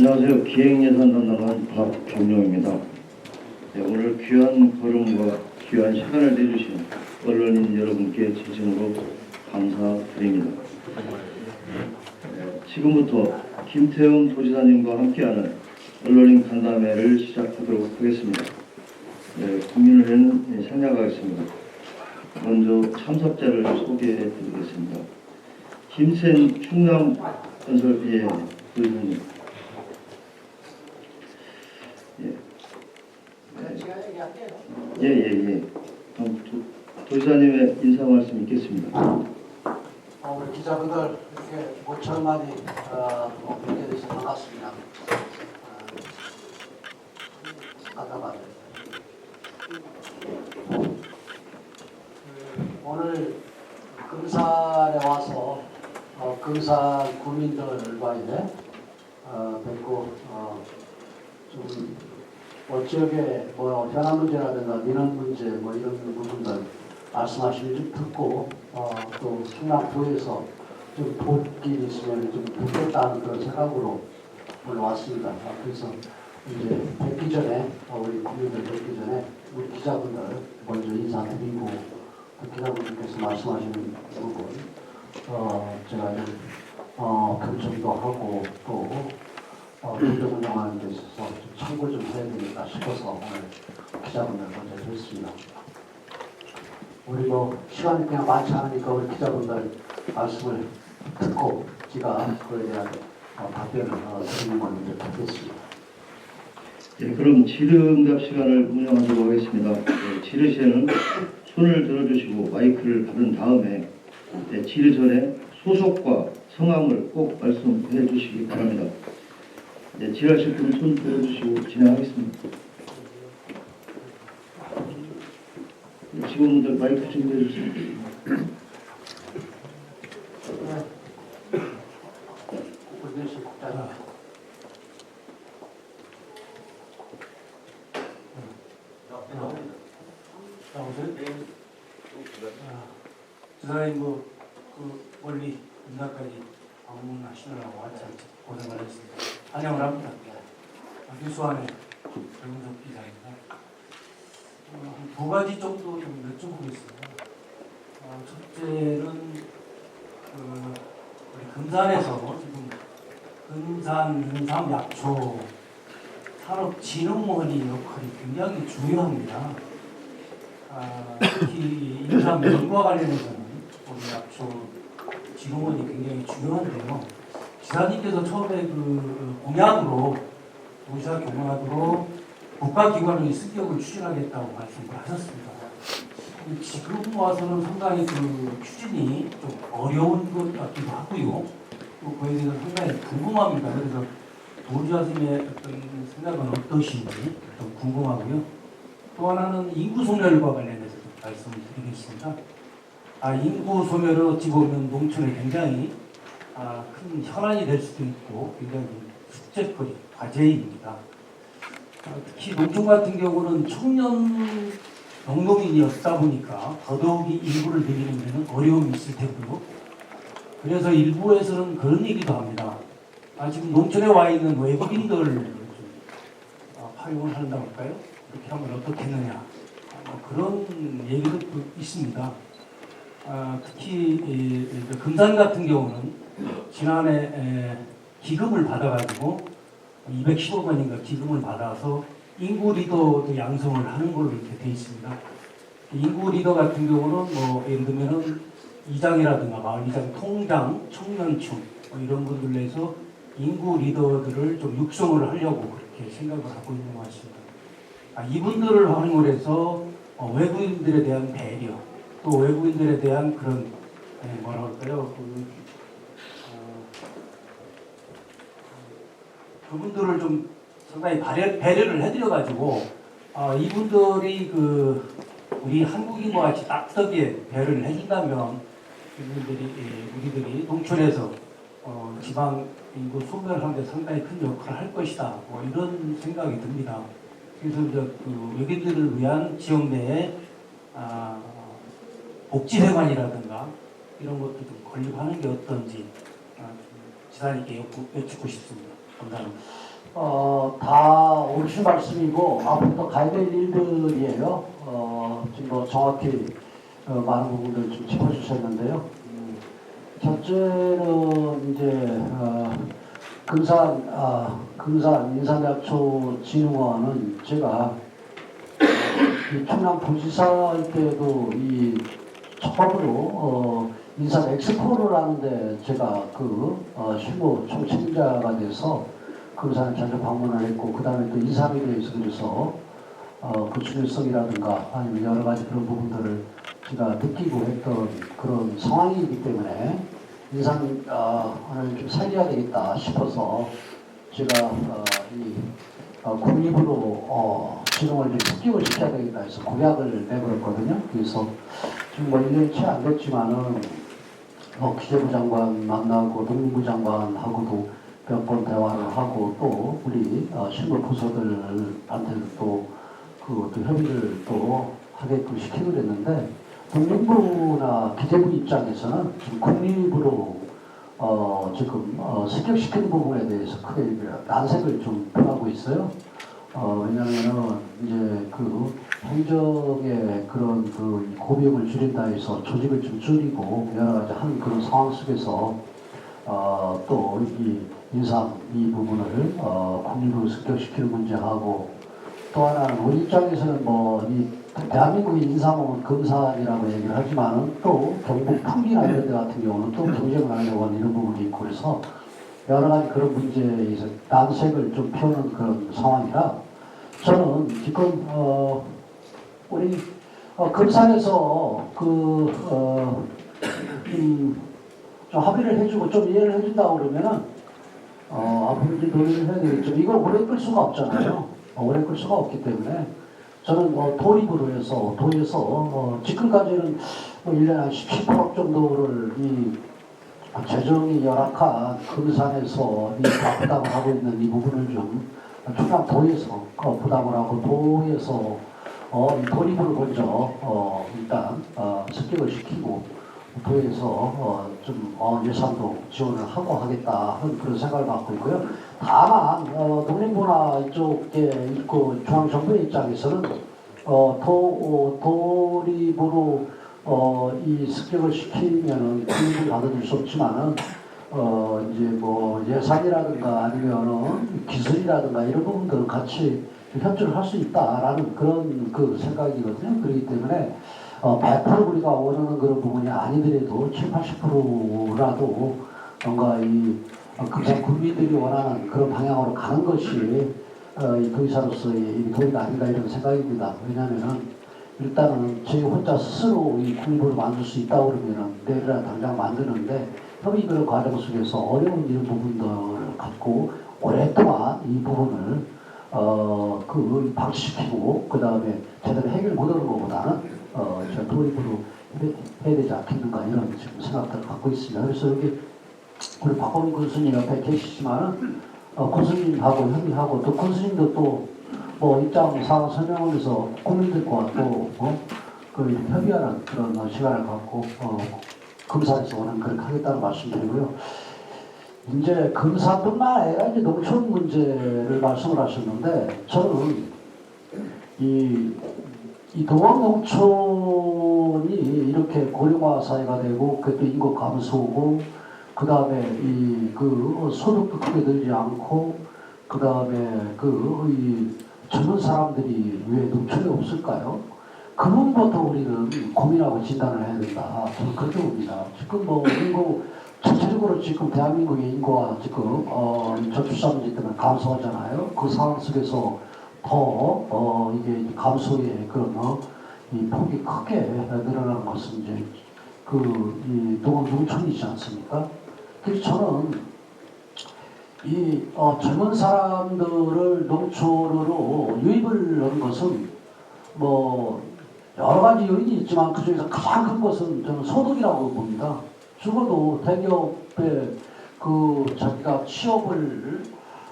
안녕하세요. 기획예산 담당한 박종룡입니다. 네, 오늘 귀한 걸음과 귀한 시간을 내주신 언론인 여러분께 진심으로 감사드립니다. 네, 지금부터 김태훈 도지사님과 함께하는 언론인 간담회를 시작하도록 하겠습니다. 네, 국민의회는 생략하겠습니다. 먼저 참석자를 소개해드리겠습니다. 김센 충남건설 도지사님. 예. 도지사님의 인사 말씀 있겠습니다. 우리 기자분들 이렇게 모처럼만이 뵙게 돼서 반갑습니다. 오늘 금산에 와서 금산 구민들과 이제 뵙고 좀 지역의 현안 문제라든가 민원 문제 이런 부분들 말씀하시는 좀 듣고 또 충남도에서 좀 돕기 있으면 좀 돕겠다는 그런 생각으로 오늘 왔습니다. 그래서 이제 뵙기 전에 우리 국민들 뵙기 전에 우리 기자분들 먼저 인사드리고 기자분들께서 말씀하시는 부분 제가 좀 경청도 하고 또 공정 운영하는 데 있어서 좀 참고 좀 해야 되겠다 싶어서 오늘 기자분들 먼저 드렸습니다. 우리 시간이 그냥 많지 않으니까 우리 기자분들 말씀을 듣고 제가 그에 대한 답변을 드리는 걸 먼저 듣겠습니다. 네, 그럼 질의응답 시간을 운영하도록 하겠습니다. 네, 질의 시에는 손을 들어주시고 마이크를 받은 다음에 질의 전에 소속과 성함을 꼭 말씀해 주시기 바랍니다. 네, 질의하실 분은 손 들어주시고 진행하겠습니다. 네, 직원분들 마이크 준비해 주세요. 지사님 멀리 금산까지 방문하시느라고 한참 고생을 했습니다. 환영을 합니다. 뉴스완의 정은석 기자입니다. 두 가지 정도 좀 여쭤보겠습니다. 첫째는 우리 금산에서 지금 금산 인삼 약초 산업진흥원의 역할이 굉장히 중요합니다. 특히 인삼 연구와 관련해서는 우리 약초 진흥원이 굉장히 중요한데요. 지사님께서 처음에 공약으로 도지사 경영하도록 국가기관의 승격을 추진하겠다고 말씀을 하셨습니다. 지금 와서는 상당히 추진이 좀 어려운 것 같기도 하고요. 또 그에 대해서 상당히 궁금합니다. 그래서 도지사님의 어떤 생각은 어떠신지 좀 궁금하고요. 또 하나는 인구 소멸과 관련해서 말씀을 드리겠습니다. 인구 소멸은 어찌 보면 농촌에 굉장히 큰 현안이 될 수도 있고 굉장히 숙제거리, 과제입니다. 특히 농촌 같은 경우는 청년 농농인이 없다 보니까 더더욱이 인구를 늘리는 데는 어려움이 있을 테고요. 그래서 일부에서는 그런 얘기도 합니다. 지금 농촌에 와 있는 외국인들을 좀 활용을 한다고 할까요? 그렇게 하면 어떻겠느냐. 그런 얘기도 있습니다. 특히 금산 같은 경우는 지난해 기금을 받아가지고 215억 원인가 기금을 받아서 인구 리더도 양성을 하는 걸로 이렇게 되어 있습니다. 인구 리더 같은 경우는 예를 들면은 이장이라든가 마을 이장, 통장, 청년층 이런 분들로 해서 인구 리더들을 좀 육성을 하려고 그렇게 생각을 하고 있는 것 같습니다. 이분들을 활용을 해서 외국인들에 대한 배려, 또 외국인들에 대한 그런 뭐라 할까요? 그분들을 좀 상당히 배려를 해드려가지고 이분들이 우리 한국인과 같이 따뜻하게 배려를 해준다면 우리들이 농촌에서 지방 인구 소멸하는 데 상당히 큰 역할을 할 것이다. 이런 생각이 듭니다. 그래서 이제 외국인들을 위한 지역 내에 복지회관이라든가 이런 것도 좀 건립하는 게 어떤지 지사님께 여쭙고 싶습니다. 감사합니다. 다 옳으신 말씀이고 앞으로 가야 될 일들이에요. 지금 뭐 정확히 많은 부분들 좀 짚어주셨는데요. 첫째는 이제 금산 인사약초진흥원은 제가 이 충남도지사 때도 이 처음으로 인삼 엑스포를 하는데 제가 실무 총책임자가 돼서 금산에 자주 방문을 했고 그 다음에 또 인삼에 대해서 그래서 그 중요성이라든가 아니면 여러 가지 그런 부분들을 제가 느끼고 했던 그런 상황이기 때문에 인삼을 좀 살려야 되겠다 싶어서 제가 국립으로 진흥을 좀 습격을 시켜야 되겠다 해서 공약을 내걸었거든요. 그래서 지금 뭐 1년이 채 안 됐지만은 기재부 장관 만나고 농림부 장관하고도 몇 번 대화를 하고 또 우리 실무 부서들한테도 또 협의를 또 하게끔 시키고 그랬는데 농림부나 기재부 입장에서는 지금 국립으로 지금 습격시키는 부분에 대해서 크게 난색을 좀 표하고 있어요. 왜냐하면은 이제 행정의 그런 고비용을 줄인다 해서 조직을 좀 줄이고 여러 가지 한 그런 상황 속에서 또 이 인삼 이 부분을 국립으로 습격시키는 문제하고 또 하나는 우리 입장에서는 이 대한민국의 인삼은 금산이라고 얘기를 하지만은 또 경북 풍기나 이런 데 같은 경우는 또 경쟁을 하려고 하는 이런 부분이 있고 그래서 여러 가지 그런 문제에 있어서 난색을 좀 펴는 그런 상황이라 저는 지금 우리 금산에서 좀 합의를 해주고 좀 이해를 해준다고 그러면은 앞으로 이제 논의를 해야 되겠죠. 이걸 오래 끌 수가 없잖아요. 오래 끌 수가 없기 때문에 저는 도립으로 해서 도에서 지금까지는 1년에 한 17% 정도를 이 재정이 열악한 금산에서 부담을 하고 있는 이 부분을 좀 충남 도에서 부담을 하고 도에서 이 도립을 먼저 일단 습격을 시키고 도에서 좀 예산도 지원을 하고 하겠다 하는 그런 생각을 갖고 있고요. 다만 농림부나 이쪽에 있고 중앙정부의 입장에서는 도립으로 이 습격을 시키면은 국립을 받아줄 수 없지만은 이제 뭐 예산이라든가 아니면은 기술이라든가 이런 부분들은 같이 협조를 할 수 있다라는 그런 생각이거든요. 그렇기 때문에 100% 우리가 원하는 그런 부분이 아니더라도 70, 80%라도 뭔가 금산 국민들이 원하는 그런 방향으로 가는 것이 이 도의사로서의 도의가 아닌가 이런 생각입니다. 왜냐하면은 일단은 저희 혼자 스스로 이 국립을 만들 수 있다고 그러면은 내일이나 당장 만드는데 협의 그런 과정 속에서 어려운 이런 부분들을 갖고 오랫동안 이 부분을 방치시키고 그 다음에 제대로 해결 못하는 것보다는 저 도입으로 해야 되지 않겠는가 이런 지금 생각들을 갖고 있습니다. 그래서 여기 우리 박범인 군수님 옆에 계시지만은 군수님하고 협의하고 또 군수님도 또 입장 사항 설명을 해서 국민들과 또 협의하는 그런 시간을 갖고 금산에서 원하는 그렇게 하겠다는 말씀드리고요. 이제 금산뿐만 아니라 이제 농촌 문제를 말씀을 하셨는데 저는 이 동학농촌이 이렇게 고령화 사회가 되고 그것도 인구 감소고 그 다음에 소득도 크게 늘지 않고 그 다음에 이 젊은 사람들이 왜 농촌에 없을까요? 그 부분부터 우리는 고민하고 진단을 해야 된다. 저는 그렇게 봅니다. 지금 인구 전체적으로 지금 대한민국의 인구가 지금 저출산 문제 때문에 감소하잖아요. 그 상황 속에서 더 이게 감소의 그런 이 폭이 크게 늘어나는 것은 이제 이 농촌이지 않습니까? 그래서 저는 이 젊은 사람들을 농촌으로 유입을 하는 것은 여러 가지 요인이 있지만 그 중에서 가장 큰 것은 저는 소득이라고 봅니다. 적어도 대기업에 자기가 취업을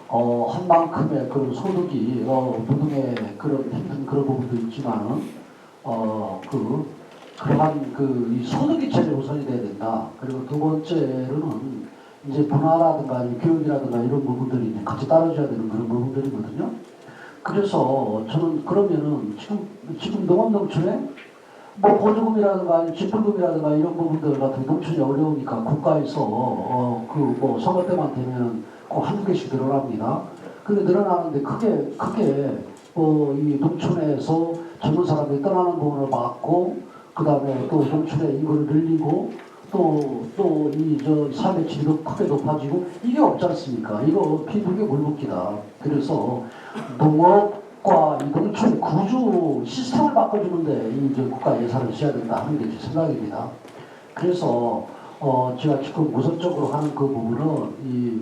한 만큼의 그런 소득이 노동의 그런 힘든 그런 부분도 있지만은 그러한 이 소득이 제일 우선이 돼야 된다. 그리고 두 번째로는 이제 문화라든가 아니면 교육이라든가 이런 부분들이 이제 같이 따라줘야 되는 그런 부분들이거든요. 그래서 저는 그러면은 지금 농업농촌에 뭐 보조금이라든가 아니면 지불금이라든가 이런 부분들 같은 농촌이 어려우니까 국가에서 그 뭐 선거 때만 되면 꼭 한두 개씩 늘어납니다. 근데 늘어나는데 크게 이 농촌에서 젊은 사람들이 떠나는 부분을 막고 그 다음에 또 농촌의 인구를 늘리고 또 이 삶의 질도 크게 높아지고 이게 없지 않습니까? 이거 비둘기 물붓기다. 그래서 농업과 이 농촌의 구조 시스템을 바꿔주는데 이제 국가 예산을 써야 된다 하는 게 제 생각입니다. 그래서 제가 지금 우선적으로 하는 그 부분은 이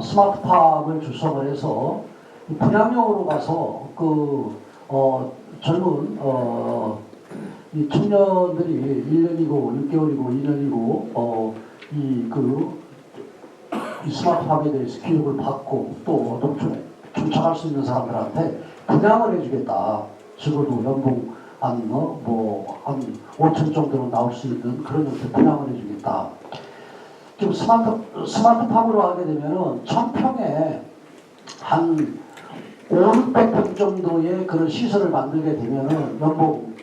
스마트팜을 주성을 해서 분양용으로 가서 젊은 이 청년들이 1년이고 6개월이고 2년이고 이 스마트팜에 대해서 교육을 받고 또 농촌에 정착할 수 있는 사람들한테 분양을 해주겠다. 적어도 연봉 한 5천 정도로 나올 수 있는 그런 형태 분양을 해주겠다. 지금 스마트팜으로 하게 되면은 1000평에 한 500평 정도의 그런 시설을 만들게 되면은 연봉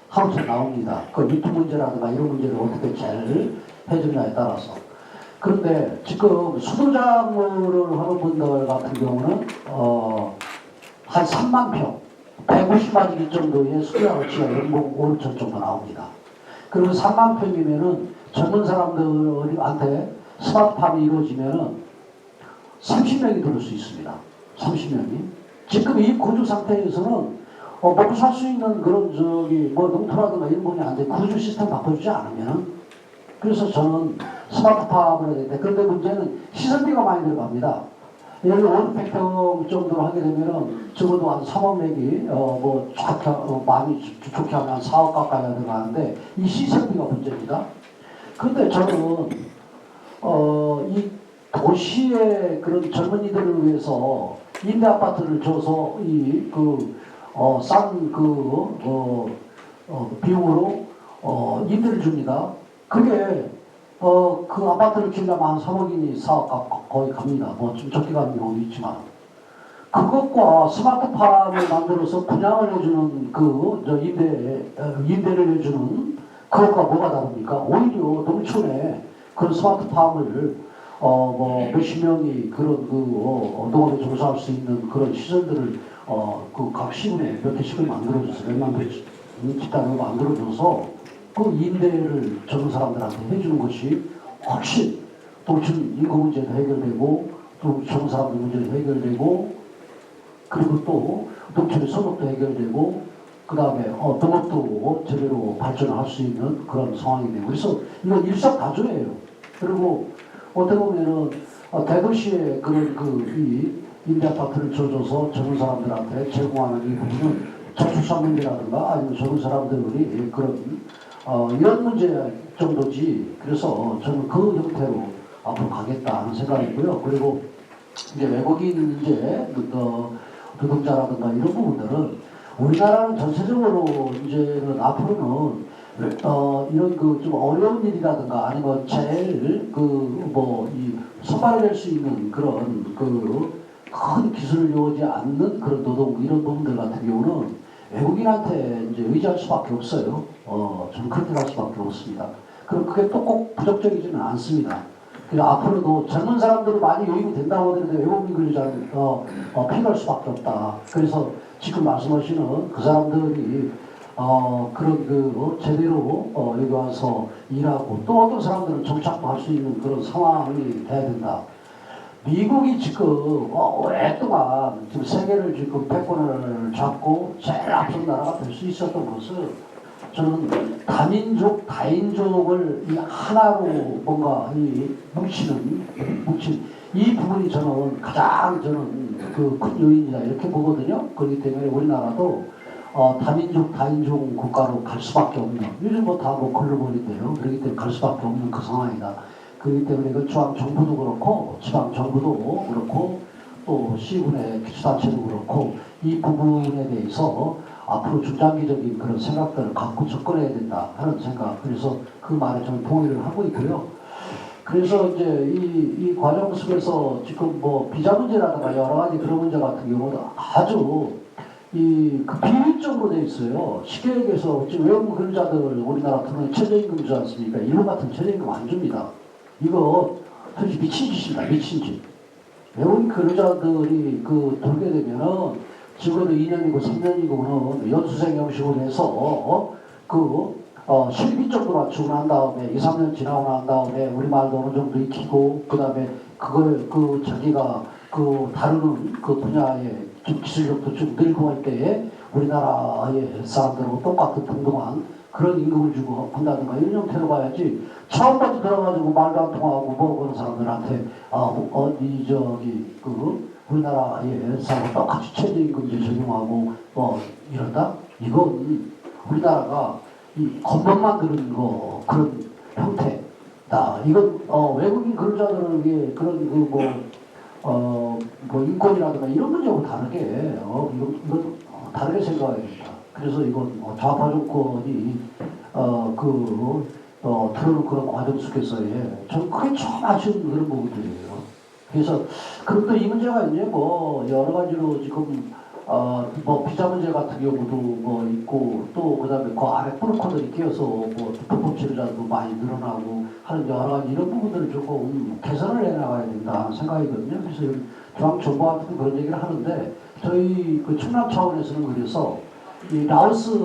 하우스 나옵니다. 그 유통 문제라든가 이런 문제를 어떻게 잘 해주냐에 따라서. 그런데 지금 수도작물을 하는 분들 같은 경우는 한 3만 평, 150마지기 정도의 수도작물치가 연봉 5천 정도 나옵니다. 그리고 3만 평이면은 젊은 사람들한테 스마트팜이 이루어지면은 30명이 들을 수 있습니다. 30명이. 지금 이 구조 상태에서는 먹고 살 수 있는 그런 농토라든가 이런 부분이 안 돼. 구조 시스템 바꿔주지 않으면. 그래서 저는 스마트팜을 해야 되는데, 그런데 문제는 시설비가 많이 들어갑니다. 예를 들어 500평 정도로 하게 되면은 적어도 한 3억 내기, 많이 좋게 하면 한 4억 가까이 들어가는데, 이 시설비가 문제입니다. 그런데 저는, 이 도시의 그런 젊은이들을 위해서 임대 아파트를 줘서 싼 비용으로 임대를 줍니다. 그게 그 아파트를 지으려면 한 3억이니 4억 거의 갑니다. 뭐 좀 적게 가는 경우도 있지만 그것과 스마트팜을 만들어서 분양을 해주는 임대를 해주는 그것과 뭐가 다릅니까? 오히려 농촌에 그런 스마트팜을 몇십 명이 그런 농업에 종사할 수 있는 그런 시설들을 각 시군에 몇 개씩을 만들어줘서 몇만 개씩 집단을 만들어줘서 그 임대를 젊은 사람들한테 해주는 것이 훨씬 농촌 인구 문제도 해결되고 또 젊은 사람들 문제도 해결되고 그리고 또 농촌의 소득도 해결되고 그 다음에 농업도 제대로 발전할 수 있는 그런 상황이 되고 그래서 이건 일석다조예요. 그리고 어떻게 보면은 대도시의 그런 이 임대아파트를 줘줘서 젊은 사람들한테 제공하는 이 부분은 저출산 문제라든가 아니면 젊은 사람들이 그런 이런 문제 정도지. 그래서 저는 그 형태로 앞으로 가겠다 하는 생각이고요. 그리고 이제 외국인 노동자라든가 이런 부분들은 우리나라는 전체적으로 이제는 앞으로는 이런 좀 어려운 일이라든가 아니면 제일 선발될 수 있는 그런 큰 기술을 요하지 않는 그런 노동 이런 부분들 같은 경우는 외국인한테 이제 의지할 수밖에 없어요. 저는 그렇게 갈 수밖에 없습니다. 그럼 그게 또 꼭 부정적이지는 않습니다. 그래서 앞으로도 젊은 사람들이 많이 유입이 된다고 하는데 외국인 근로자는 피할 수밖에 없다. 그래서 지금 말씀하시는 그 사람들이 제대로 여기 와서 일하고 또 어떤 사람들은 정착도 할 수 있는 그런 상황이 돼야 된다. 미국이 지금 오랫동안 지금 세계를 지금 패권을 잡고 제일 앞선 나라가 될 수 있었던 것은 저는 다민족, 다인족을 이 하나로 뭔가 뭉친 이 부분이 저는 가장 큰 요인이다 이렇게 보거든요. 그렇기 때문에 우리나라도 다민족, 다인종 국가로 갈 수밖에 없는 요즘 다 글로벌인데요. 그렇기 때문에 갈 수밖에 없는 그 상황이다. 그렇기 때문에 그 중앙 정부도 그렇고 지방 정부도 그렇고 또 시군의 기초단체도 그렇고 이 부분에 대해서 앞으로 중장기적인 그런 생각들을 갖고 접근해야 된다 하는 생각. 그래서 그 말에 저는 동의를 하고 있고요. 그래서 이제 이 과정 속에서 지금 뭐 비자 문제라든가 여러 가지 그런 문제 같은 경우는 아주 그 비밀적으로 돼 있어요. 쉽게 얘기해서 지금 외국 근로자들 우리나라 들어오는 최저임금 주지 않습니까? 일본 같은 최저임금 안 줍니다. 이거 솔직히 미친 짓입니다. 미친 짓. 외국인 근로자들이 돌게 되면은 적어도 2년이고 3년이고는 연수생 형식으로 해서 실비 정도나 주고 난 다음에 2, 3년 지나고 난 다음에 우리말도 어느 정도 익히고 그 다음에 그걸 자기가 다루는 분야의 기술력도 좀 늘고 할 때에 우리나라의 사람들하고 똑같은 동등한 그런 임금을 주고 한다든가 이런 형태로 가야지 처음부터 들어가지고 말도 안 통하고 물어보는 사람들한테 우리나라의 사람 똑같이 최저임금제 적용하고 이런다? 이건 우리나라가 이 겉멋만 드는 그런 형태다. 이건 외국인 근로자들에게 그런 인권이라든가 이런 문제하고 다르게 이건 다르게 생각해야 됩니다. 그래서 이건 좌파 정권이 들어오는 그런 과정 속에서의 좀 그게 좀 아쉬운 그런 부분들이에요. 그래서 그리고 또 이 문제가 이제 여러 가지로 지금 비자 문제 같은 경우도 있고 또 그다음에 그 안에 프로코들이 끼어서 불법 치료자도 많이 늘어나고 하는 여러 가지 이런 부분들을 조금 개선을 해나가야 된다 생각이거든요. 그래서 중앙정부한테도 그런 얘기를 하는데 저희 충남 차원에서는 그래서 이 라오스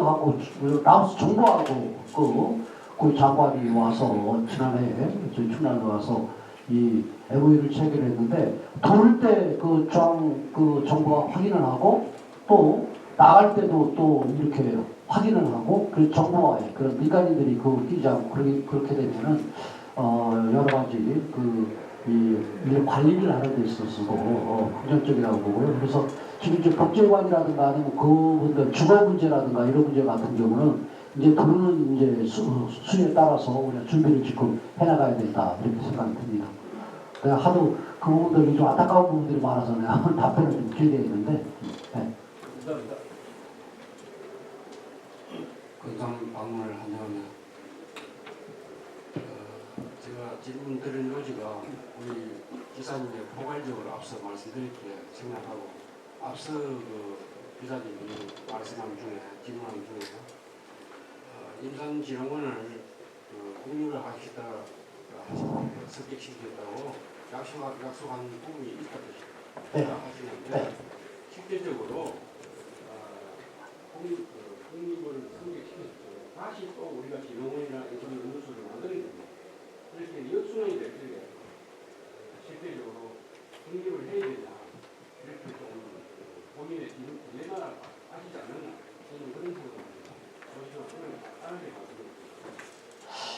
정부하고 그 장관이 와서 지난해 저희 충남에 와서 이 MOU를 체결했는데 돌 때 정부가 확인을 하고 또 나갈 때도 또 이렇게 확인을 하고 그래서 정부와의 그런 민간인들이 끼지 않고 그렇게 되면은 여러 가지 이 관리를 하는 데 있어서도 긍정적이라고 보고요. 그래서 지금 이제 복지관이라든가 아니면 그분들 주거 문제라든가 이런 문제 같은 경우는 이제 들어오는 이제 수에 따라서 우리가 준비를 지금 해나가야 된다 이렇게 생각이 듭니다. 내가 하도 그 부분들이 좀 안타까운 부분들이 많아서 내가 답변을 좀 길게 했는데. 네. 건강 방문을 하냐면 제가 질문 드린 요지가 우리 기사님의 포괄적으로 앞서 말씀드릴게 생각하고 앞서 기사님이 말씀한 중에 질문한 중에 임산진흥원을 공유를 하시다 습격시켰다고 약속한 부분이 있다고 하시는데 실제적으로 국립을 승격시켰죠. 다시 또 우리가 진흥원이나 인천연구소를 만들어야 됩니다. 그렇게 역순환이 될 때 실제적으로 독립을 해야 되냐 이렇게 좀 본인의 딜레마를 아시지 않느냐 저는 그런 생각입니다. 다르게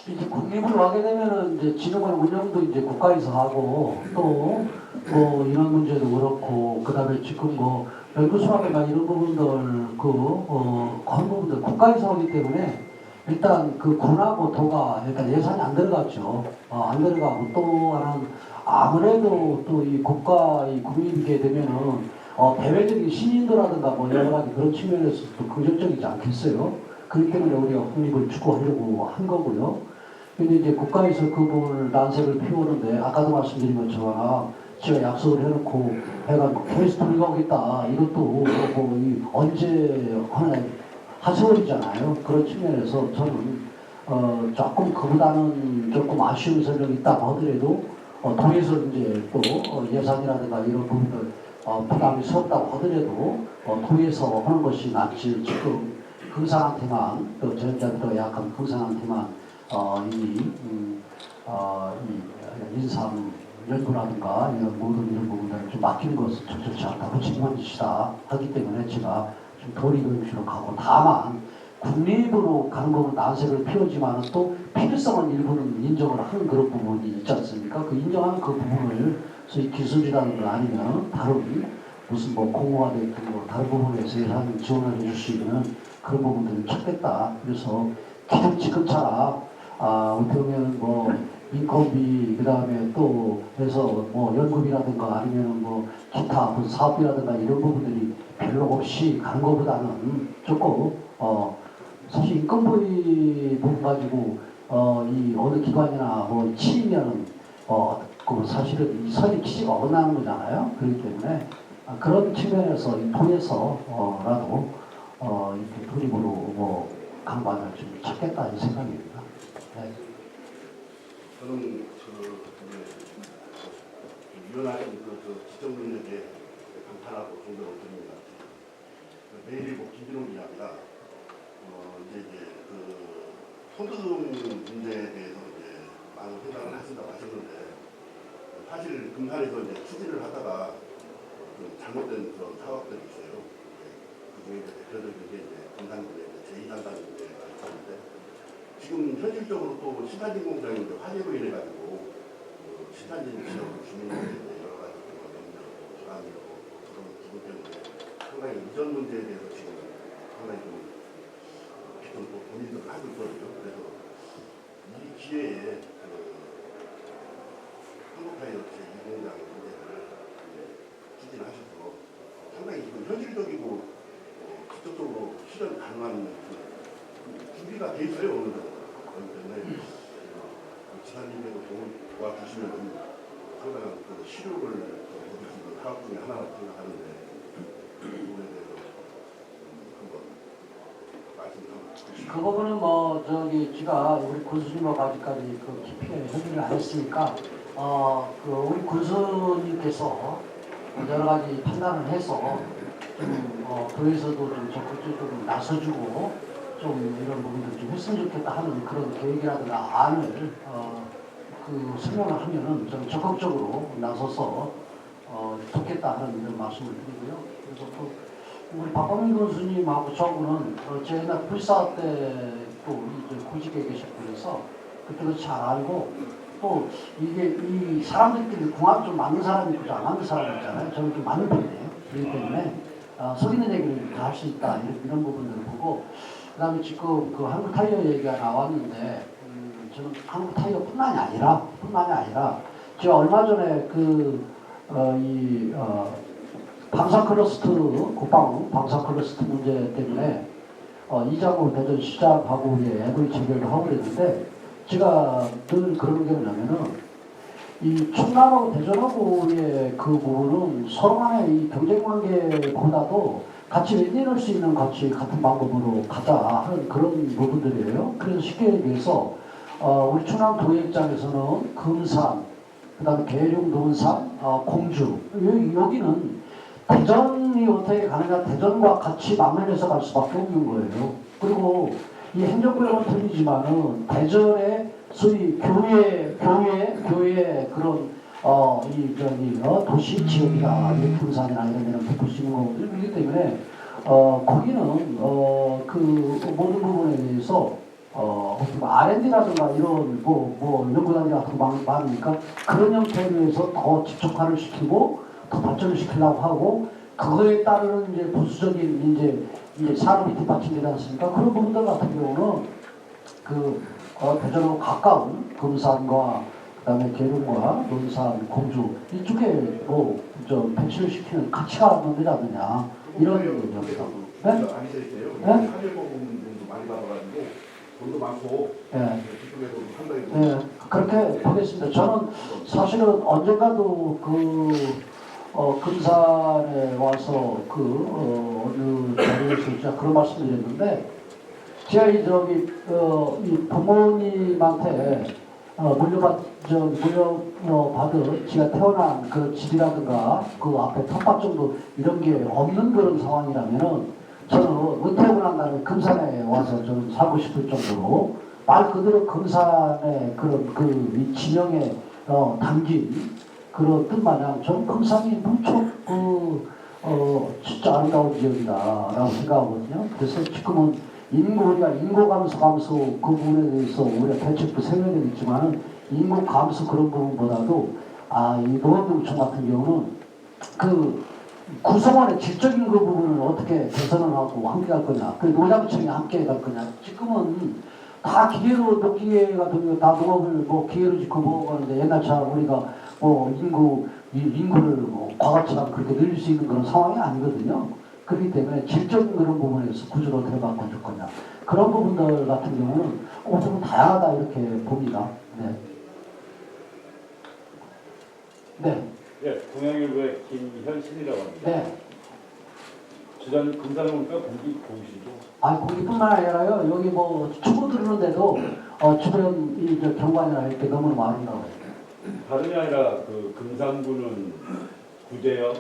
이제 국립으로 하게 되면은 이제 진흥원 운영도 이제 국가에서 하고 또 인원 문제도 그렇고 그다음에 지금 연구소라든가 이런 부분들 그런 부분들 국가에서 하기 때문에 일단 군하고 도가 일단 예산이 안 들어갔죠. 안 들어가고 또 하나는 아무래도 또 이 국립이게 되면은 대외적인 신인도라든가 여러 가지 그런 측면에서도 긍정적이지 않겠어요. 그렇기 때문에 우리가 국립을 추구하려고 한 거고요. 근데 이제 국가에서 그 부분을 난색을 피우는데 아까도 말씀드린 것처럼 제가 약속을 해놓고 해가 계속 돌려오겠다. 이것도 언제 하나의 하세월이잖아요. 그런 측면에서 저는 조금 그보다는 조금 아쉬운 설명이 있다고 하더라도 통해서 이제 또 예산이라든가 이런 부분들 부담이 섰다고 하더라도 통해서 하는 것이 낫지 지금 금상한테만 또 전자들도 약간 금상한테만 이 인삼 연구라든가 이런 모든 이런 부분들을 좀 맡기는 것은 적절치 않다고 책임지시다 하기 때문에 제가 좀 도리교육실로 가고 다만 국립으로 가는 부분 난색을 피우지만 또 필요성은 일부는 인정을 하는 그런 부분이 있지 않습니까? 그 인정하는 그 부분을 소위 기술이라든가 아니면 다른 무슨 공모가 되든 다른 부분에서 예산 지원을 해줄 수 있는 그런 부분들을 찾겠다. 그래서 기득지급차라 어떻게 보면 인건비 그다음에 또 해서 연금이라든가 아니면 기타 사업비라든가 이런 부분들이 별로 없이 가는 것보다는 조금 사실 인건비 부분 가지고 이 어느 기관이나 치이면은 그 사실은 이 선이 취지가 어긋나는 거잖아요. 그렇기 때문에 그런 측면에서 통해서라도 이렇게 독립으로 뭐 강반을 좀 찾겠다 이 생각입니다. 네. 저는 위원하신 지적 능력에 감탄하고 존경을 드립니다. 매일일보 김진호 기자입니다. 이제 소득 문제에 대해서 많은 생각을 하신다고 하셨는데 사실 금산에서 이제 추진을 하다가 잘못된 그런 사업들이 있어요. 그중에 대표적인 게 이제 금산군의 제2산단 문제가 있었는데 지금 현실적으로 또 신탄진 공장이 이제 화재로 인해 가지고 신탄진 지역 주민들의 여러 가지 염려, 불안이고 그런 부분 때문에 상당히 이전 문제에 대해서 지금 상당히 좀 깊은 고민들을 하고 있거든요. 그래서 이 기회에 한국타이어 제2공장 문제를 추진하셔서 상당히 현실적이고 직접적으로 실현 가능한 준비가 돼 있어요. 어느 정도. 그렇기 때문에 지사님께도 도와주시면 상당한 실효를 얻을 수 있는 사업 중에 하나라고 생각하는데 그 부분에 대해서 한번 말씀을 그 부분은 뭐 제가 우리 군수님하고 아직까지 깊이 협의를 안 했으니까 우리 군수님께서 여러 가지 판단을 해서 좀 도에서도 좀 적극적으로 나서주고 좀 이런 부분들 좀 했으면 좋겠다 하는 그런 계획이라든가 안을 설명을 하면은 좀 적극적으로 나서서 돕겠다 하는 이런 말씀을 드리고요. 그래서 또 우리 박광민 교수님하고 저하고는 제 옛날 불사 때또 구직에 계셨고 그래서 그때도 잘 알고 또 이게 이 사람들끼리 궁합 좀 맞는 사람이 있고 안 맞는 사람이 있잖아요. 저는 좀 맞는 편이에요. 그렇기 때문에 속이는 얘기를 다 할 수 있다 이런 부분들을 보고 그다음에 지금 그 한국 타이어 얘기가 나왔는데 저는 한국 타이어뿐만이 아니라 제가 얼마 전에 방사클러스트 국방 방사클러스트 문제 때문에 이장우 대전 시장하고 애도의 재결을 하고 그랬는데 제가 늘 그런 게 뭐냐면은 이 충남하고 대전하고의 그 부분은 서로 간의 이 경쟁 관계보다도 같이 윈윈할 수 있는 같은 방법으로 가자 하는 그런 부분들이에요. 그래서 쉽게 얘기해서 우리 충남도의 입장에서는 금산, 그 다음에 계룡, 논산, 공주 여기는 대전이 어떻게 가느냐 대전과 같이 맞물려서 갈 수밖에 없는 거예요. 그리고 이 행정구역은 틀리지만은 대전의 소위 교회 그런 도시 지역이다. 금산이나 이런 데는 베풀 수 있는 거거든요. 그렇기 때문에 거기는 그 모든 부분에 대해서 R&D라든가 이런 연구단위 같은 거 많으니까 그런 형태로 해서 더 집중화를 시키고 더 발전을 시키려고 하고 그거에 따르는 이제 부수적인 이제 산업이 뒷받침되지 않습니까? 그런 부분들 같은 경우는 대전하고 가까운 금산과 그다음에 계룡과 논산, 공주 이쪽에 배치를 시키는 가치가 없는 데지 않느냐 이런 얘기입니다. 네? 아니실 때요. 사실보험도 많이 받아가지고 돈도 많고 네. 그쪽에도 상당히 네, 그렇게 보겠습니다. 저는 사실은 언젠가도 금산에 와서 어느 자리에서 진짜 그런 말씀드렸는데 제가 이 부모님한테 물려받은 제가 태어난 그 집이라든가 그 앞에 텃밭 정도 이런 게 없는 그런 상황이라면은 저는 은퇴하고 난 다음에 금산에 와서 좀 살고 싶을 정도로 말 그대로 금산의 그런 이 지명에 담긴 그런 뜻마냥 전 금산이 무척 진짜 아름다운 지역이다라고 생각하거든요. 그래서 지금은 우리가 인구 감소 그 부분에 대해서 우리가 대책도 생각했지만은 인구 감소 그런 부분보다도 이 노원동청 같은 경우는 그 구성원의 질적인 그 부분을 어떻게 개선을 하고 함께 갈 거냐, 그 노장청이 함께 갈 거냐. 지금은 다 기계로 녹기계가 되고 다 농업을 기계로 짓고 먹어가는데 옛날처럼 우리가 인구를 과거처럼 그렇게 늘릴 수 있는 그런 상황이 아니거든요. 그렇기 때문에 질적인 그런 부분에서 구조를 어떻게 바꿔줄 거냐. 그런 부분들 같은 경우는 좀 다양하다 이렇게 봅니다. 네. 네, 예, 동양일보의 김현신이라고 합니다. 네. 지난 금산에 오니까 공기 좋으시죠? 아, 거기뿐만 아니라요. 여기 뭐 축구 들으는데도 주변 이저 경관이나 이렇게 너무 아름다워요. 다름이 아니라 그 금산구는 구제역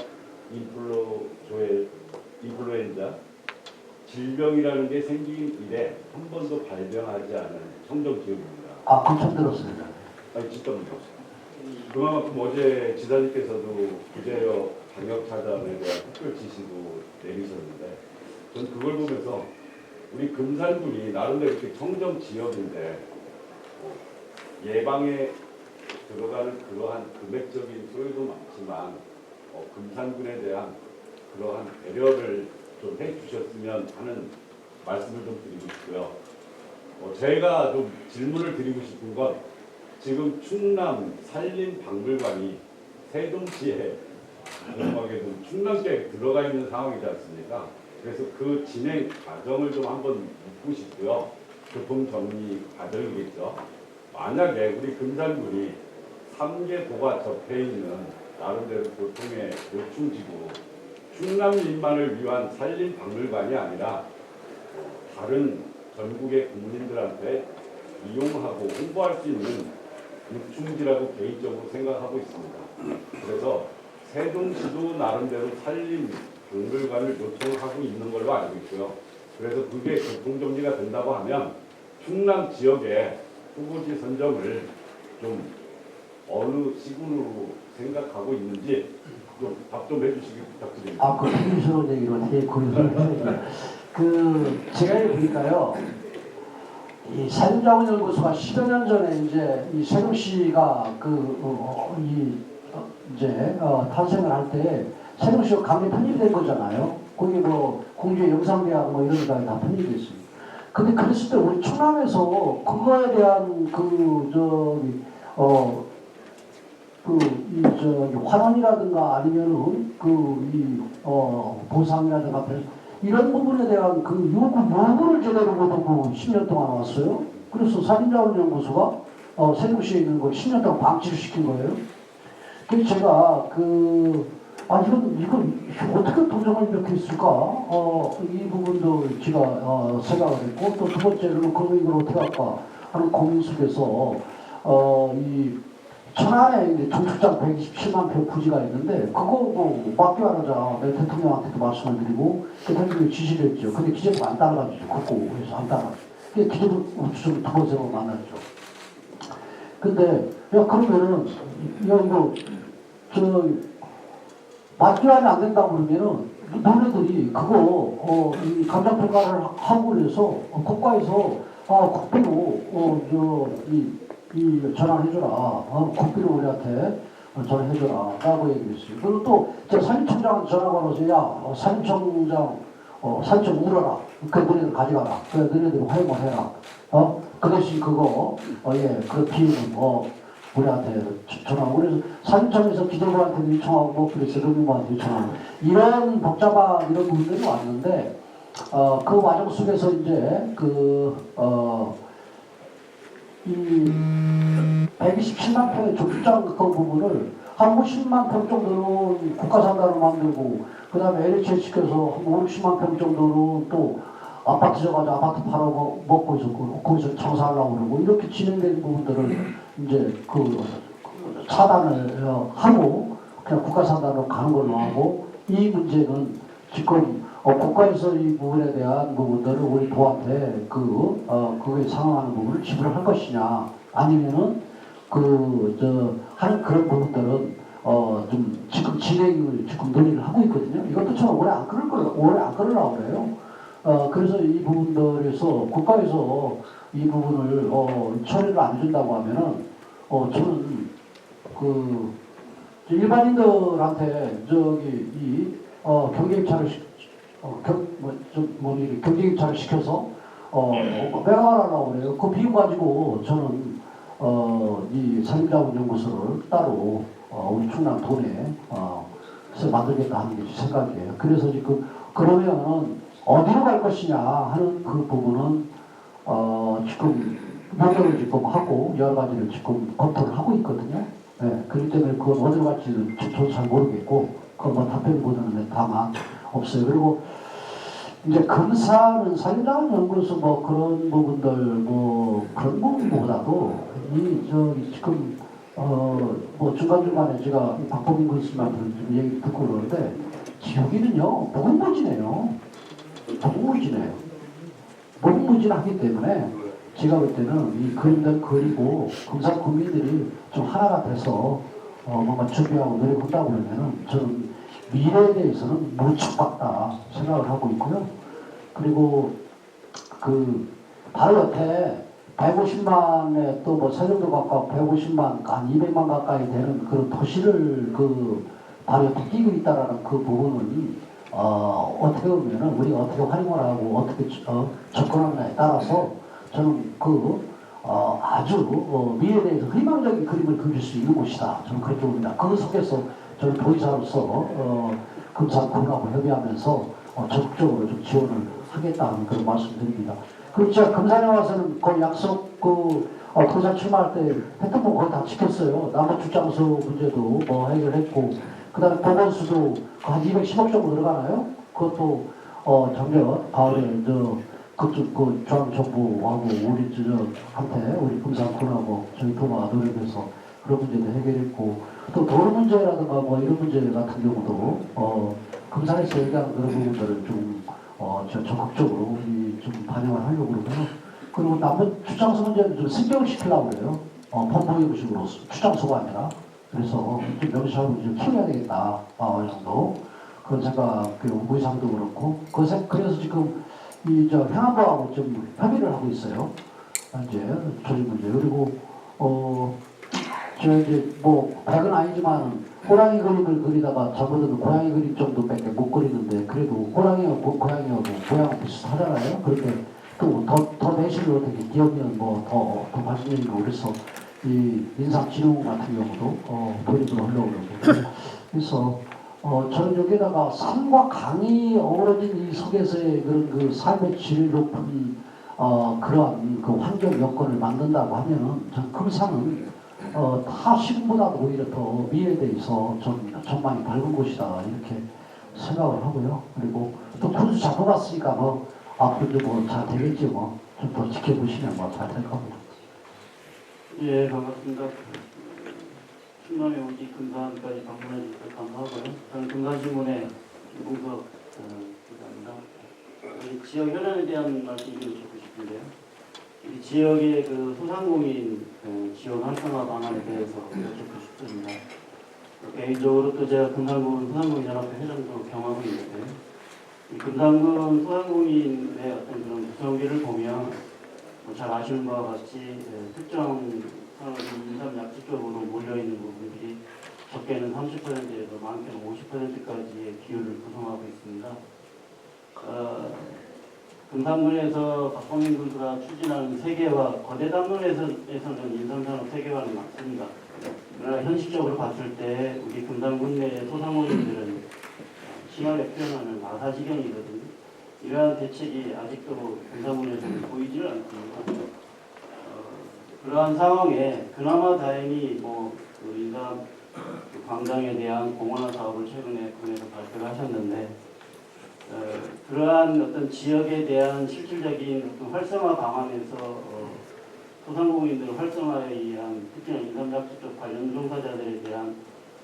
인플루엔자 질병이라는 게 생긴 이래 한 번도 발병하지 않은 청정 지역입니다. 아, 그럼 들었습니다. 아니 직접 들었어요. 그만큼 어제 지사님께서도 구제역 방역 차단에 대한 특별 지시도 내리셨는데 전 그걸 보면서 우리 금산군이 나름대로 이렇게 청정 지역인데 예방에 들어가는 그러한 금액적인 소요도 많지만 금산군에 대한 그러한 배려를 좀 해주셨으면 하는 말씀을 좀 드리고 싶고요. 제가 좀 질문을 드리고 싶은 건 지금 충남 산림박물관이 세종시에 공무하게도 충남시에 들어가 있는 상황이지 않습니까? 그래서 그 진행 과정을 좀 한번 묻고 싶고요. 교통 정리 과정이겠죠. 만약에 우리 금산군이 3개 도가 접해 있는 나름대로 교통의 요충지구 충남민만을 위한 산림박물관이 아니라 다른 전국의 국민들한테 이용하고 홍보할 수 있는 요충지라고 개인적으로 생각하고 있습니다. 그래서 세종시도 나름대로 산림박물관을 요청하고 있는 걸로 알고 있고요. 그래서 그게 교통정리가 된다고 하면 충남 지역의 후보지 선정을 좀 어느 시군으로 생각하고 있는지 좀 답 좀 해주시기 부탁드립니다. 아, 그 고민스러운 얘기를 되게 고민스러워요. 제가 보니까요, 이 산림자원연구소가 10여 년 전에 이제 이 세종시가 탄생을 할 때 세종시가 강제 편입된 거잖아요. 거기 뭐 공주의 영상대학 뭐 이런 데가 다 편입됐어요. 근데 그랬을 때 우리 충남에서 그거에 대한 환원이라든가 아니면은 보상이라든가 이런 부분에 대한 그 요구를 제대로 못하고 10년 동안 왔어요. 그래서 산림자원연구소가 세종시에 있는 걸 10년 동안 방치를 시킨 거예요. 그래서 제가 이건 어떻게 도정을 이렇게 했을까? 이 부분도 제가 생각을 했고, 또 두 번째로는 이걸 어떻게 할까 하는 고민 속에서 이 천안에 이제 정축장 127만 평 부지가 있는데 그거 뭐 맡겨하자 내가 대통령한테도 말씀을 드리고 대통령이 지시를 했죠. 근데 기재부가 안 따라가지고 국고에서 안 따라가죠. 그래서 기재부 좀 두 번 세 번 만났죠. 근데 야 그러면은 이거 맡겨하면 안 된다고 그러면은 너네들이 그거 이 감정평가를 하고 그래서 국가에서 국비로 전환해줘라. 국비로 우리한테 전환해줘라. 라고 얘기했어요. 그리고 또, 산림청장한테 전화가 와서, 산림청장, 산청 울어라. 그 너네들 가져가라. 그 너네들 활용을 해라. 그 대신 그거, 그 비용은 우리한테 전화하고. 그래서 산림청에서 기재부한테 요청하고, 그래서 농민부한테 요청하고. 이런 복잡한 이런 문제도 왔는데, 그 과정 속에서 이제, 이 127만 평의 조축장 그 부분을 한 50만 평 정도는 국가산단을 만들고 그 다음에 LH에 시켜서 한 50만 평 정도는 또 아파트 져가지고 아파트 팔아먹고 있었고 거기서 장사하려고 그러고 이렇게 진행된 부분들을 이제 차단을 하고 그냥 국가산단으로 가는 걸로 하고 이 문제는 지금 국가에서 이 부분에 대한 부분들을 우리 도한테 그거에 상응하는 부분을 지불할 것이냐 아니면은 하는 그런 부분들은 좀 지금 진행을 지금 논의를 하고 있거든요. 이것도 참 오래 안 끌으려고 그래요. 그래서 이 부분들에서 국가에서 이 부분을 처리를 안 해준다고 하면은 저는 일반인들한테 경제입찰을 시켜서 매각하라고 그래요. 그 비용 가지고 저는 이 산림자원연구소를 따로 우리 충남 도내에 만들겠다 하는 게 생각이에요. 그래서 지금 그러면은 어디로 갈 것이냐 하는 그 부분은 지금 노력을 지금 하고 여러 가지를 지금 검토를 하고 있거든요. 네, 그렇기 때문에 그건 어디로 갈지 저도 잘 모르겠고, 그건 뭐 답변보다는 다만 없어요. 그리고 이제 검사는 사실상 연구소 뭐 그런 부분들 뭐 그런 부분보다도 이 저기 지금 뭐 중간중간에 제가 박범인 교수님한테 좀 얘기 듣고 그러는데 지역이는요 무궁무진해요. 무궁무진해요. 무궁무진하기 때문에 제가 볼 때는 이 그림들 그리고 검사 국민들이 좀 하나가 돼서 뭔가 준비하고 노력한다고 그러면은 저는 미래에 대해서는 무척 밝다 생각을 하고 있고요. 그리고 그 바로 옆에 150만에 또 뭐 세종도 가까워 150만 한 200만 가까이 되는 그런 도시를 그 바로 옆에 끼고 있다라는 그 부분은 어떻게 보면은 우리가 어떻게 활용을 하고 어떻게 접근하느냐에 따라서 저는 아주 미래에 대해서 희망적인 그림을 그릴 수 있는 곳이다. 저는 그렇게 봅니다. 그 속에서 저는 도의사로서 금산군하고 협의하면서 적극적으로 좀 지원을 하겠다는 그런 말씀드립니다. 그리고 제가 금산에 와서는 거의 약속 금산 출마할 때 했던 거 거의 다 지켰어요. 나무 출장소 문제도 뭐 해결했고, 그 다음에 보건수도 한 210억 정도 들어가나요? 그것도 작년 가을에 그쪽 중앙정부하고 우리 한테 우리 금산군하고 저희 도가 노력해서 그런 문제도 해결했고, 또 도로 문제라든가 뭐 이런 문제 같은 경우도 금산에서 얘기하는 그런 부분들을 좀 적극적으로 우리 좀 반영을 하려고 그러고요. 그리고 남은 출장소 문제는 좀 승격을 시키려고 그래요. 법무위원식으로 출장소가 아니라. 그래서 좀 명시하고 좀 키워야 되겠다. 어느 정도. 그런 생각, 무의상도 그렇고. 그래서 지금 행안부하고 좀 협의를 하고 있어요. 이제 조직 문제. 그리고 제가 이제 뭐 백은 아니지만 호랑이 그림을 그리다가 잘못해도 고양이 그림 정도밖에 못 그리는데 그래도 호랑이하고 고양이하고 모양은 비슷하잖아요. 그렇게 또 더 내실로 되게 기억력 뭐더 발전적이고 그래서 이 인상지능 같은 경우도 도입을 하려고 그러고 그래서 저는 여기다가 산과 강이 어우러진 이 속에서의 그런 그 삶의 질을 높은 그러한 그 환경 여건을 만든다고 하면은 전 금산은 타 시군보다도 오히려 더 미래에 대해서 좀 전망이 밝은 곳이다 이렇게 생각을 하고요. 그리고 또 군수 잡아봤으니까 뭐 앞으로도 뭐 잘 되겠지 뭐 좀 더 지켜보시면 뭐 잘 될 겁니다. 예, 반갑습니다. 충남에 오기 금산까지 방문해 주셔서 감사하고요. 저는 금산신문의 김봉석 기자입니다. 우리 지역 현안에 대한 말씀 좀 듣고 싶은데요. 이 지역의 그 소상공인 지원 활성화 방안에 대해서 여쭙고 싶습니다. 개인적으로 또 제가 금산군 소상공인연합회 회장도 경험하고 있는데 이 금산군 소상공인의 어떤 그런 구성비를 보면 잘 아시는 바와 같이 특정 산업이 인삼약지 쪽으로 몰려있는 부분들이 적게는 30%에서 많게는 50%까지의 비율을 구성하고 있습니다. 금산군에서 박범인 군수가 추진하는 세계화, 거대 담론에서는 인삼산업 세계화는 맞습니다. 그러나 현실적으로 봤을 때 우리 금산군 내 소상공인들은 심하게 표현하는 마사지경이거든요. 이러한 대책이 아직도 금산군에서는 보이지는 않습니다. 그러한 상황에 그나마 다행히 그 인삼 광장에 대한 공원화 사업을 최근에 군에서 발표를 하셨는데 그러한 어떤 지역에 대한 실질적인 어떤 활성화 방안에서 소상공인들 활성화에 의한 특히나 인삼작지 쪽 관련 종사자들에 대한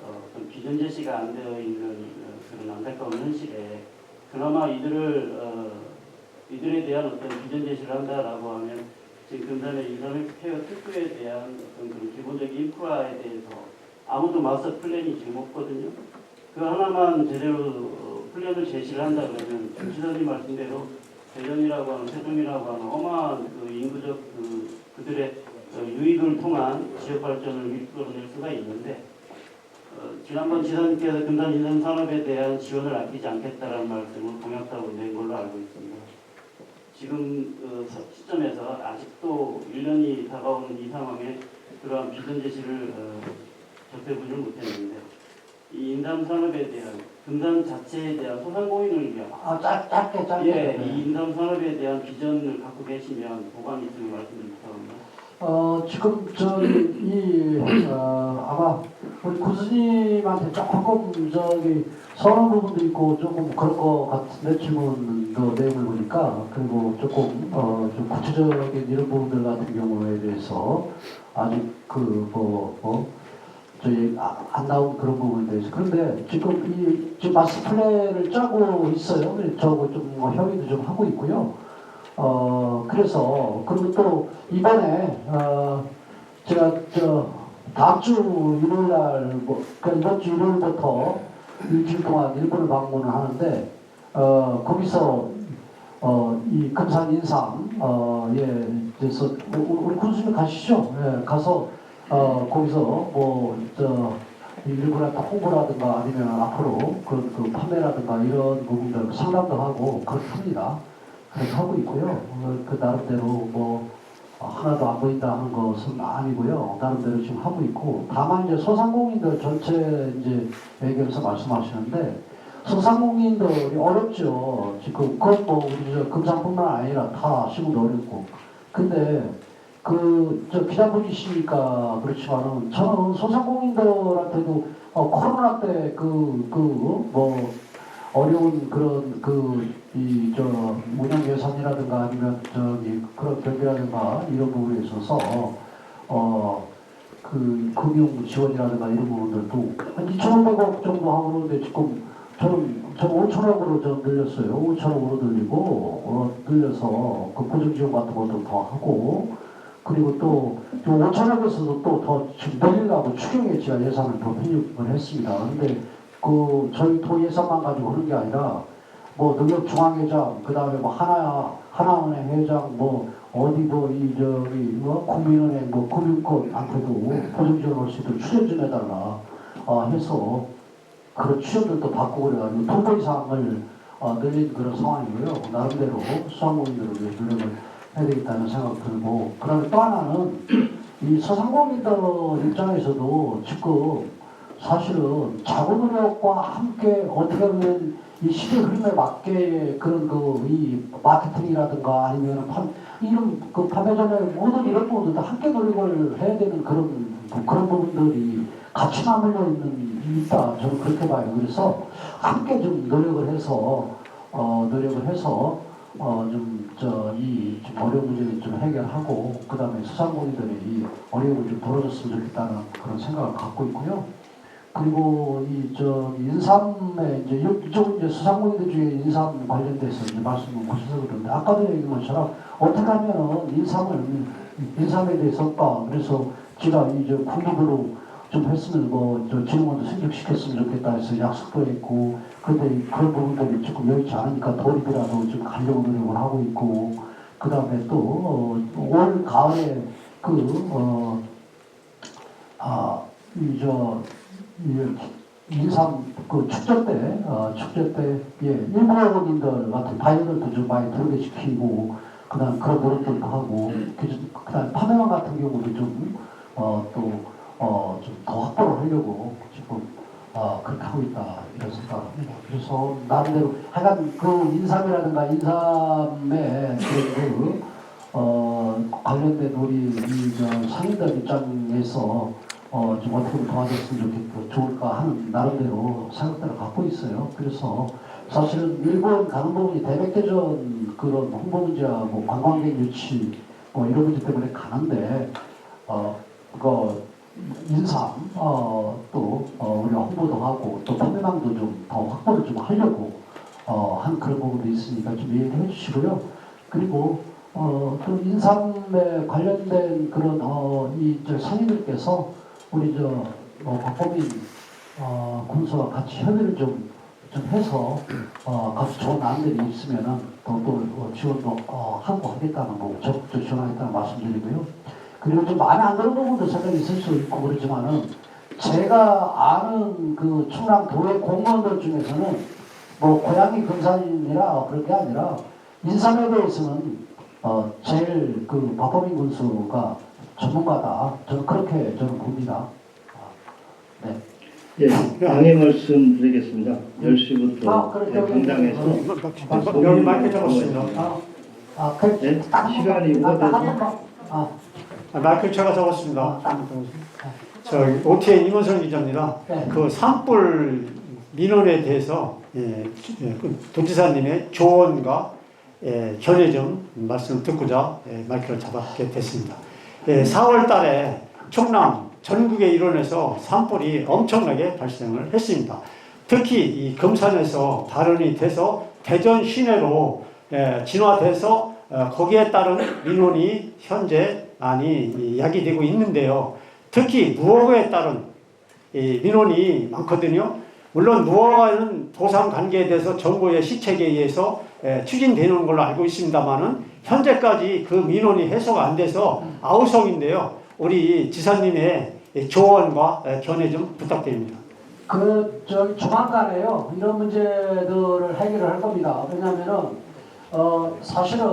어떤 비전 제시가 안 되어 있는 그런 안타까운 현실에 그나마 이들에 대한 어떤 비전 제시를 한다라고 하면 지금 금산의 인삼헬스케어 특구에 대한 어떤 그런 기본적인 인프라에 대해서 아무도 마스터 플랜이 지금 없거든요. 그 하나만 제대로 플랜을 제시를 한다 그러면 주시사님 말씀대로 대전이라고 하는 세종이라고 하는 어마어마한 그 인구적 그들의 유익을 통한 지역 발전을 이끌어낼 수가 있는데 지난번 지사님께서 금산 인삼 산업에 대한 지원을 아끼지 않겠다라는 말씀을 공약하고 낸 걸로 알고 있습니다. 지금 시점에서 아직도 1년이 다가오는 이 상황에 그러한 비전 제시를 접해보지를 못했는데 이 인삼 산업에 대한 금산 자체에 대한 소상공인을 위한 짧게 이 인삼 산업에 대한 비전을 갖고 계시면 보관이 있으면 말씀을 부탁합니다. 지금 아마 우리 군수님한테 조금 서는 부분도 있고 조금 그런 것 같은데 질문 내용을 보니까 그리고 조금 좀 구체적인 이런 부분들 같은 경우에 대해서 아직 저희 안 나온 그런 부분에 대해서 그런데 지금 마스터 플랜을 짜고 있어요. 저거 좀 협의도 좀 하고 있고요. 그래서 그리고 또 이번에 제가 다음 주 일요일 날 그러니까 이번 주 일요일부터 일주일 동안 일본을 방문을 하는데 거기서 이 금산 인삼 그래서 우리 군수님 가시죠. 예, 가서 거기서 일본한테 홍보라든가 아니면 앞으로 그 판매라든가 이런 부분들 상담도 하고 그렇게 합니다. 그렇게 하고 있고요. 그 나름대로 하나도 안 보인다 하는 것은 아니고요. 나름대로 지금 하고 있고, 다만 이제 소상공인들 전체 이제 얘기해서 말씀하시는데, 소상공인들이 어렵죠. 지금 그건 우리 금산뿐만 아니라 다 시국도 어렵고. 근데 기자분이시니까 그렇지만은 저는 소상공인들한테도 코로나 때 어려운 그런 운영 예산이라든가 아니면 그런 경비라든가 이런 부분에 있어서 금융 지원이라든가 이런 부분들도 한 2,500억 정도 하고 그러는데 지금 저는 5,000억으로 늘렸어요. 5,000억으로 늘려서 그 보증 지원 같은 것도 더 하고 그리고 또 5,000억에서도 또 더 지금 늘리려고 추경에 제가 예산을 더 편입을 했습니다. 근데 저희 도 예산만 가지고 그런 게 아니라 능력중앙회장 그다음에 하나은행 회장 국민은행 금융권한테도 보증지원할 수 있도록 출연 좀 해달라 해서 그런 출연들도 받고 그래가지고 2배 이상을 늘린 그런 상황이고요. 나름대로 소상공인들을 위해 노력을 해야 되겠다는 생각 들고 그다음에 또 하나는 이 소상공인들 입장에서도 지금 사실은 자구 노력과 함께 어떻게 보면 이 시대 흐름에 맞게 그런 이 마케팅이라든가 아니면 판매 전에 모든 이런 부분들도 함께 노력을 해야 되는 그런 부분들이 같이 맞물려 있다. 저는 그렇게 봐요. 그래서 함께 좀 노력을 해서 이 어려운 문제를 좀 해결하고 그다음에 소상공인들의 이 어려움을 좀 덜어줬으면 좋겠다는 그런 생각을 갖고 있고요. 그리고 인삼에 이쪽 소상공인들 중에 인삼 관련돼서 말씀을 하셔서 그러는데 아까도 얘기한 것처럼 어떻게 하면은 인삼에 대해서 그래서 제가 국립으로 좀 했으면 진흥원도 생각시켰으면 좋겠다 해서 약속도 했고 근데 그런 부분들이 조금 여의치 않으니까 더리더라도 좀 가려고 노력을 하고 있고 그 다음에 또 올 가을에 인삼 축제 때 일본어민들 같은 바이오들도 좀 많이 들게시키고 그다음 그런 노력들도 하고 그다음 판매왕 같은 경우도 좀 더 확보를 하려고 지금 그렇게 하고 있다 이런 생각합니다. 그래서 나름대로 하여간 인삼이라든가 인삼의 관련된 우리 상인들 입장에서 좀 어떻게 도와줬으면 좋을까 하는 나름대로 생각들을 갖고 있어요. 그래서 사실은 일본 가는 부분이 대백대전 그런 홍보 문제와 관광객 유치 이런 문제 때문에 가는데 인삼 또 우리가 홍보도 하고 또 판매망도 좀 더 확보를 좀 하려고 한 그런 부분도 있으니까 좀 이해해 주시고요. 그리고 또 인삼에 관련된 그런 상인들께서 우리 박범인 군수와 같이 협의를 좀 해서 같이 좋은 안들이 있으면은 또 지원도 하고 하겠다는 적극적 지원하겠다는 말씀드리고요. 그리고 좀 많이 안 그런 부분도 생각이 있을 수 있고 그렇지만은 제가 아는 충남도의 공무원들 중에서는 고향이 금산이라 그런 게 아니라 인삼에 대해서는 제일 박범인 군수가 전문가다. 저는 그렇게 봅니다. 네. 예, 강의 말씀 드리겠습니다. 10시부터 강당에서 여기 마이크 잡았습니다. 시간이 오버돼서 마이클 제가 적었습니다. OTN 임원선 기자입니다. 네. 그 산불 민원에 대해서 그 도지사님의 조언과 견해 좀 말씀 듣고자 마이크를 잡게 됐습니다. 4월 달에 충남 전국의 일원에서 산불이 엄청나게 발생을 했습니다. 특히 이 금산에서 발언이 돼서 대전 시내로 진화돼서 거기에 따른 민원이 현재 많이 야기되고 있는데요. 특히 무허가에 따른 민원이 많거든요. 물론 무허가는 보상 관계에 대해서 정부의 시책에 의해서 추진되는 걸로 알고 있습니다만은 현재까지 그 민원이 해소가 안 돼서 아우성인데요. 우리 지사님의 조언과 견해 좀 부탁드립니다. 조만간에요. 이런 문제들을 해결을 할 겁니다. 왜냐하면은, 사실은,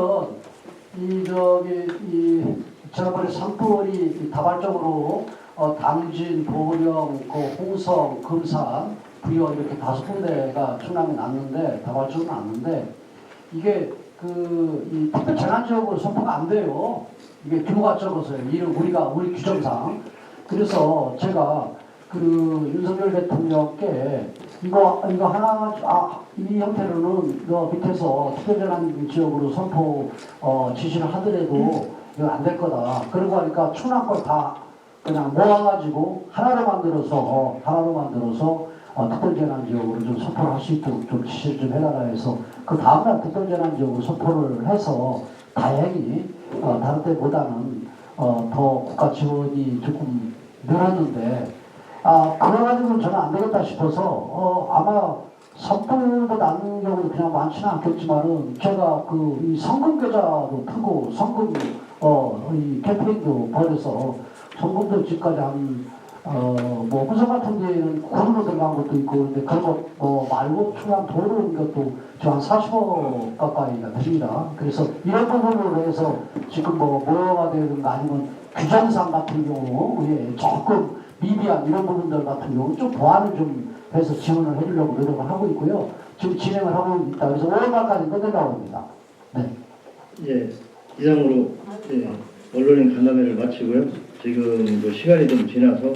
지난번에 산불이 다발적으로, 당진, 보령, 홍성, 금산, 부여 이렇게 5군데가 충남에 났는데, 다발적으로 났는데, 이게 이 특별 재난지역으로 선포가 안 돼요. 이게 규모가 적어서요. 우리 규정상. 그래서 제가 윤석열 대통령께 이거 하나 이 형태로는 밑에서 특별재난 지역으로 선포 지시를 하더라도 이거 안 될 거다. 그러고 하니까 충남 걸 다 그냥 모아가지고 하나로 만들어서 특별재난 지역으로 좀 선포를 할 수 있도록 좀 지시를 좀 해달라 해서 그 다음날 특별재난 지역으로 선포를 해서 다행히 다른 때보다는 더 국가 지원이 조금 늘었는데 그래가지고는 저는 안 되겠다 싶어서 아마 산불도 나는 경우도 그냥 많지는 않겠지만은 제가 이 성금 계좌도 푸고 성금 이 캠페인도 벌여서 성금도 지금까지 뭐 부서 같은 데에는 구로 들어간 것도 있고 근데 그런 거 말고 충남 도로인 것도 지금 한 40억 가까이가 됩니다. 그래서 이런 부분으로 해서 지금 뭐가 되든가 아니면 규정상 같은 경우 조금 미비한 이런 부분들 같은 경우 좀 보완을 좀 해서 지원을 해주려고 노력을 하고 있고요. 지금 진행을 하고 있다. 그래서 5월말까지 끝내려고 합니다. 네. 예, 이상으로 언론인 간담회를 마치고요. 지금 시간이 좀 지나서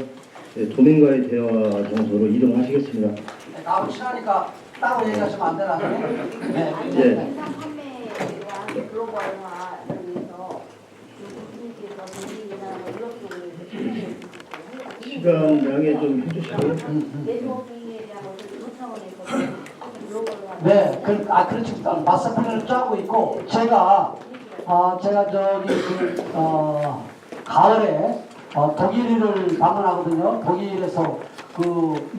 도민과의 대화 장소로 이동하시겠습니다. 네, 나하고 친하니까 따로 얘기하시면 안 되나? 네. 예. 인상 판매에 대한 글로벌화를 위해서 교수님께서 정리나 이런 쪽을 시간 양해 좀 해주시고요. 네트워킹에 대한 것을 이런 차원에서 글로벌화. 네, 그렇지. 마스터 플랜을 짜고 있고 제가 가을에 독일을 방문하거든요. 독일에서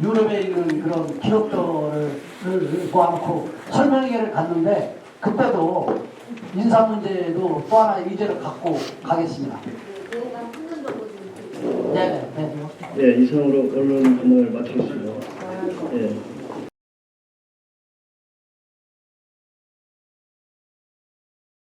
유럽에 있는 그런 기업들을 모아놓고 설명회를 갔는데 그때도 인사 문제도 또 하나 의제를 갖고 가겠습니다. 네. 네, 이상으로 언론 간담회를 마치겠습니다. 예.